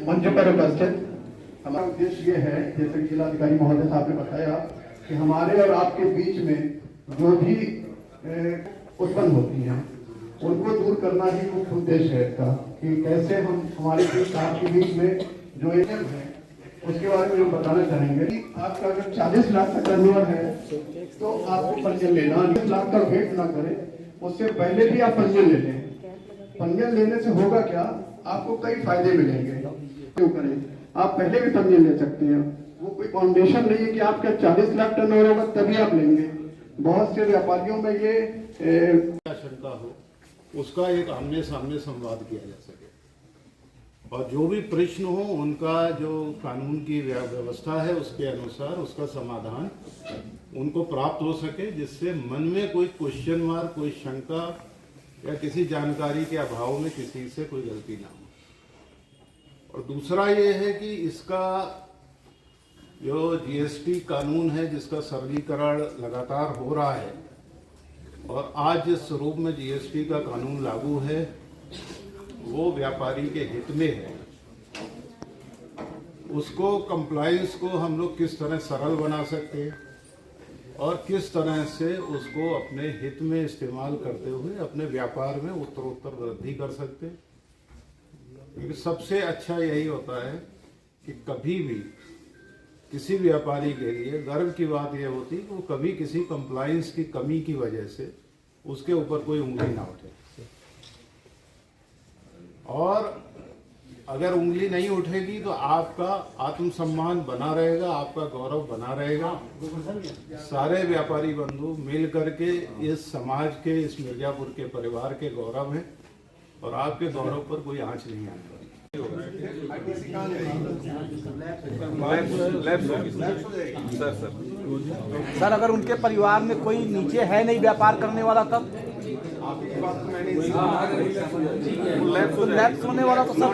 मंच पर उपस्थित, हमारा उद्देश्य ये है, जैसे कि जिलाधिकारी महोदय साहब ने बताया, कि हमारे और आपके बीच में जो भी उत्पन्न होती हैं उनको दूर करना ही मुख्य उद्देश्य है इसका, कि कैसे हम हमारे बीच आपके बीच में जो एरियम है उसके बारे में हम बताना चाहेंगे कि आपका अगर 40 लाख का टर्नओवर है तो आपको पंजीयन लेना, 20 लाख का वेट ना करें, उससे पहले भी आप पंजीयन ले लें। पंजीयन लेने से होगा क्या, आपको कई फायदे मिलेंगे। क्यों करें, आप पहले भी पंजीयन ले सकते हैं, वो कोई फाउंडेशन नहीं है कि आपका 40 लाख टर्नओवर होगा तभी आप लेंगे। बहुत से व्यापारियों में ये शंका हो उसका एक आमने सामने संवाद किया जा सके, और जो भी प्रश्न हो उनका जो कानून की व्यवस्था है उसके अनुसार उसका समाधान उनको प्राप्त हो सके, जिससे मन में कोई क्वेश्चन मार्क, कोई शंका या किसी जानकारी के अभाव में किसी से कोई गलती ना हो। और दूसरा ये है कि इसका जो जीएसटी कानून है जिसका सरलीकरण लगातार हो रहा है, और आज जिस स्वरूप में जीएसटी का कानून लागू है वो व्यापारी के हित में है। उसको कंप्लायंस को हम लोग किस तरह सरल बना सकते हैं और किस तरह से उसको अपने हित में इस्तेमाल करते हुए अपने व्यापार में उत्तरोत्तर वृद्धि कर सकते हैं। क्योंकि सबसे अच्छा यही होता है कि कभी भी किसी व्यापारी के लिए गर्व की बात यह होती है कि वो कभी किसी कंप्लायंस की कमी की वजह से उसके ऊपर कोई उंगली ना उठे, और अगर उंगली नहीं उठेगी तो आपका आत्मसम्मान बना रहेगा, आपका गौरव बना रहेगा। सारे व्यापारी बंधु मिल करके इस समाज के, इस मिर्जापुर के परिवार के गौरव हैं, और आपके गौरव पर कोई आंच नहीं आने वाली। सर अगर उनके परिवार में कोई नीचे है नहीं व्यापार करने वाला तब तो लैप्स होने वाला, तो सर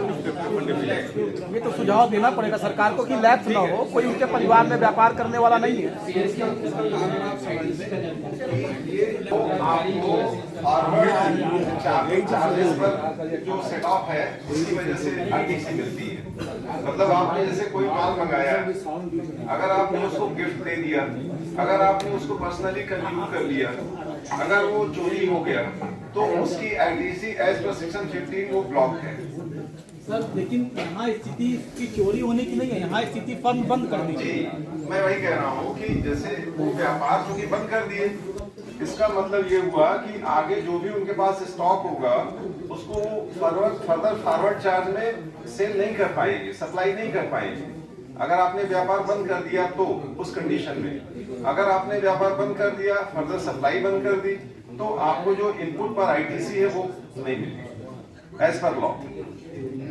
ये तो सुझाव देना पड़ेगा सरकार को कि लैप्स ना हो, कोई उनके परिवार में व्यापार करने वाला नहीं है। जो सेट ऑफ है उसकी वजह से आरटीसी मिलती है। मतलब आपने जैसे कोई माल मंगाया, अगर आपने उसको गिफ्ट दे दिया, अगर आपने उसको पर्सनली कंज्यूम कर लिया, अगर वो चोरी हो गया तो उसकी आईटीसी एज पर सेक्शन 15 वो ब्लॉक है। सर लेकिन यहाँ स्थिति की चोरी होने की नहीं है, यहाँ स्थिति फर्म बंद कर दी। जी मैं वही कह रहा हूँ कि जैसे वो व्यापार चूंकि बंद कर दिए, इसका मतलब ये हुआ कि आगे जो भी उनके पास स्टॉक होगा उसको फर्दर फॉरवर्ड चार्ज में सेल नहीं कर पाएंगे, सप्लाई नहीं कर पाएंगे। अगर आपने व्यापार बंद कर दिया तो उस कंडीशन में, अगर आपने व्यापार बंद कर दिया, फर्दर सप्लाई बंद कर दी, तो आपको जो इनपुट पर आईटीसी है वो नहीं मिलेगी एज पर लॉ।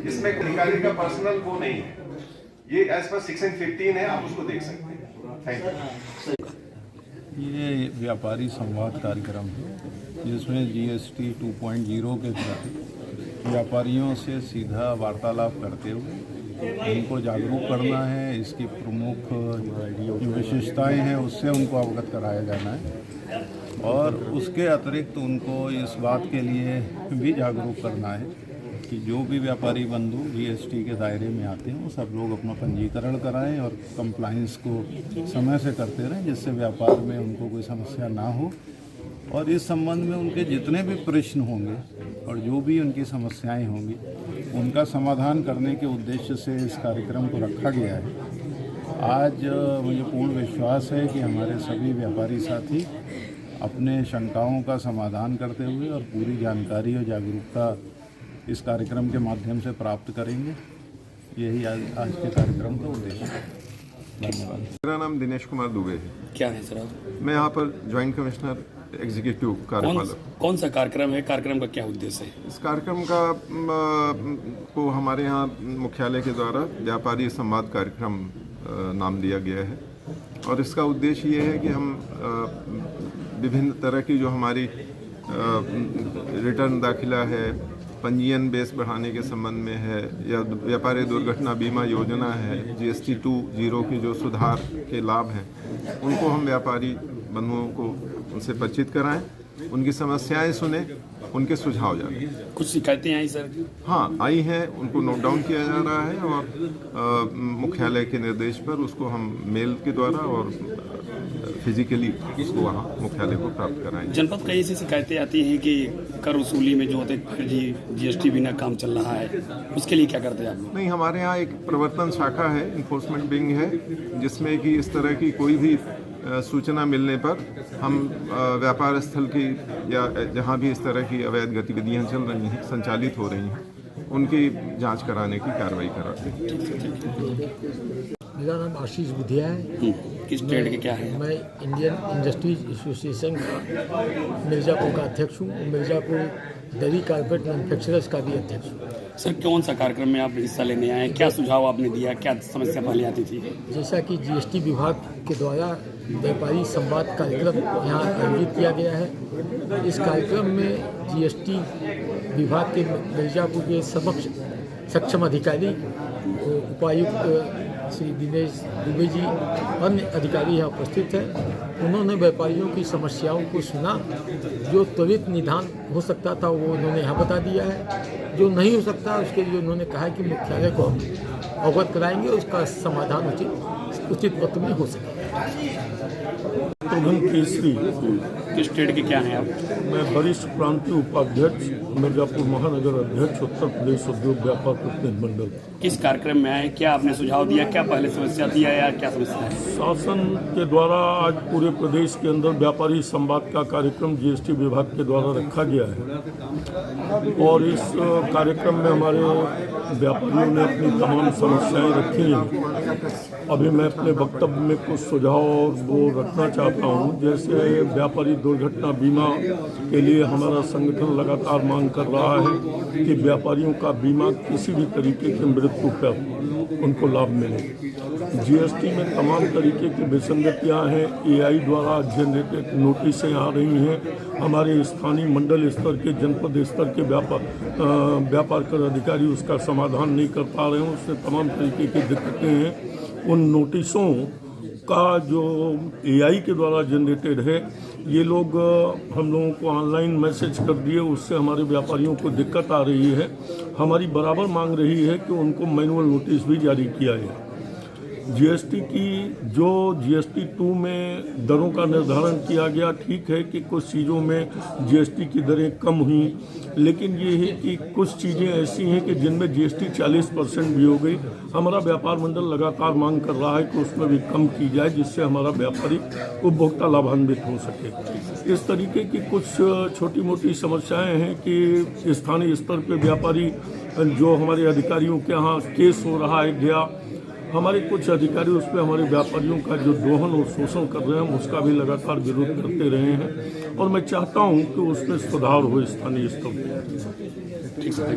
इसमें अधिकारी का पर्सनल वो नहीं है, ये एज पर सेक्शन 15 है, आप उसको देख सकते हैं। Thank you. ये व्यापारी संवाद कार्यक्रम है जिसमें जीएसटी 2.0 के तहत व्यापारियों से सीधा वार्तालाप करते हुए उनको जागरूक करना है, इसकी प्रमुख जो विशेषताएं हैं उससे उनको अवगत कराया जाना है, और उसके अतिरिक्त उनको इस बात के लिए भी जागरूक करना है कि जो भी व्यापारी बंधु जीएसटी के दायरे में आते हैं वो सब लोग अपना पंजीकरण कराएं और कंप्लायंस को समय से करते रहें, जिससे व्यापार में उनको कोई समस्या ना हो। और इस संबंध में उनके जितने भी प्रश्न होंगे और जो भी उनकी समस्याएं होंगी उनका समाधान करने के उद्देश्य से इस कार्यक्रम को रखा गया है। आज मुझे पूर्ण विश्वास है कि हमारे सभी व्यापारी साथी अपने शंकाओं का समाधान करते हुए और पूरी जानकारी और जागरूकता इस कार्यक्रम के माध्यम से प्राप्त करेंगे। यही आज के कार्यक्रम का उद्देश्य है। धन्यवाद। मेरा नाम दिनेश कुमार दुबे है। क्या है सर आप? मैं यहाँ पर ज्वाइंट कमिश्नर एग्जीक्यूटिव कार्यपालक। कौन सा कार्यक्रम है? कार्यक्रम का क्या उद्देश्य है? इस कार्यक्रम का को हमारे यहाँ मुख्यालय के द्वारा व्यापारी संवाद कार्यक्रम नाम दिया गया है, और इसका उद्देश्य ये है कि हम विभिन्न तरह की जो हमारी रिटर्न दाखिला है, पंजीयन बेस बढ़ाने के संबंध में है, या व्यापारी दुर्घटना बीमा योजना है, जीएसटी 2.0 की जो सुधार के लाभ हैं उनको हम व्यापारी बंधुओं को उनसे परिचित कराएं, उनकी समस्याएं सुने, उनके सुझाव जाने। कुछ शिकायतें आई सर? हाँ, आई हैं, उनको नोट डाउन किया जा रहा है और मुख्यालय के निर्देश पर उसको हम मेल के द्वारा और फिजिकली उसको वहाँ मुख्यालय को प्राप्त कराएंगे। जनपद कई ऐसी शिकायतें आती हैं कि कर वसूली में जो होते GST बिना काम चल रहा है, उसके लिए क्या करते हैं आप लोग? नहीं, हमारे यहाँ एक प्रवर्तन शाखा है, इन्फोर्समेंट विंग है, जिसमें कि इस तरह की कोई भी सूचना मिलने पर हम व्यापार स्थल की या जहाँ भी इस तरह की अवैध गतिविधियाँ चल रही हैं, संचालित हो रही हैं, उनकी जांच कराने की कार्रवाई कराते हैं। मेरा नाम आशीष बुधिया है। किस ट्रेड के क्या है? मैं इंडियन इंडस्ट्रीज एसोसिएशन का मिर्ज़ापुर का अध्यक्ष हूँ और मिर्ज़ापुर डेयरी कारपेट मैन्युफैक्चरर्स का भी अध्यक्ष हूँ। सर, कौन सा कार्यक्रम में आप हिस्सा लेने आए? क्या सुझाव आपने दिया? क्या समस्या पहले आती थी? जैसा कि GST विभाग के द्वारा व्यापारी संवाद कार्यक्रम यहाँ आयोजित किया गया है। इस कार्यक्रम में GST विभाग के मिर्ज़ापुर के समक्ष सक्षम अधिकारी, उपायुक्त श्री दिनेश दुबे जी, अन्य अधिकारी यहाँ उपस्थित हैं। उन्होंने व्यापारियों की समस्याओं को सुना। जो त्वरित निदान हो सकता था वो उन्होंने यहाँ बता दिया है। जो नहीं हो सकता उसके लिए उन्होंने कहा कि मुख्यालय को अवगत कराएंगे, उसका समाधान उचित वक्त में हो सके। प्रबंध केसरी। किस ट्रेड के क्या हैं आप? मैं वरिष्ठ प्रांतीय उपाध्यक्ष, मिर्ज़ापुर महानगर अध्यक्ष, उत्तर प्रदेश उद्योग व्यापार प्रतिनिधि मंडल। किस कार्यक्रम में आए? क्या आपने सुझाव दिया? क्या पहले समस्या थी या क्या समस्या है? शासन के द्वारा आज पूरे प्रदेश के अंदर व्यापारी संवाद का कार्यक्रम GST विभाग के द्वारा रखा गया है और इस कार्यक्रम में हमारे व्यापारियों ने अपनी तमाम समस्याएं रखी हैं। अभी मैं अपने वक्तव्य में कुछ सुझाव और वो रखना चाहता हूँ। जैसे व्यापारी दुर्घटना बीमा के लिए हमारा संगठन लगातार मांग कर रहा है कि व्यापारियों का बीमा किसी भी तरीके की मृत्यु पर उनको लाभ मिले। GST में तमाम तरीके की विसंगतियाँ हैं। AI द्वारा जनरेटेड नोटिसें आ रही हैं। हमारे स्थानीय मंडल स्तर के, जनपद स्तर के व्यापार कर अधिकारी उसका समाधान नहीं कर पा रहे हैं। उससे तमाम तरीके की दिक्कतें हैं। उन नोटिसों का जो AI के द्वारा जनरेटेड है, ये लोग हम लोगों को ऑनलाइन मैसेज कर दिए, उससे हमारे व्यापारियों को दिक्कत आ रही है। हमारी बराबर मांग रही है कि उनको मैनुअल नोटिस भी जारी किया जाए। GST की जो GST 2 में दरों का निर्धारण किया गया, ठीक है कि कुछ चीज़ों में GST की दरें कम हुई, लेकिन ये है कि कुछ चीज़ें ऐसी हैं कि जिनमें GST 40% भी हो गई। हमारा व्यापार मंडल लगातार मांग कर रहा है कि उसमें भी कम की जाए, जिससे हमारा व्यापारी उपभोक्ता लाभान्वित हो सके। इस तरीके की कुछ छोटी मोटी समस्याएं हैं कि स्थानीय स्तर पर व्यापारी जो हमारे अधिकारियों के यहाँ केस हो रहा है गया, हमारे कुछ अधिकारी उस पर हमारे व्यापारियों का जो दोहन और शोषण कर रहे हैं उसका भी लगातार विरोध करते रहे हैं और मैं चाहता हूं कि उसमें सुधार हो स्थानीय स्तर पर।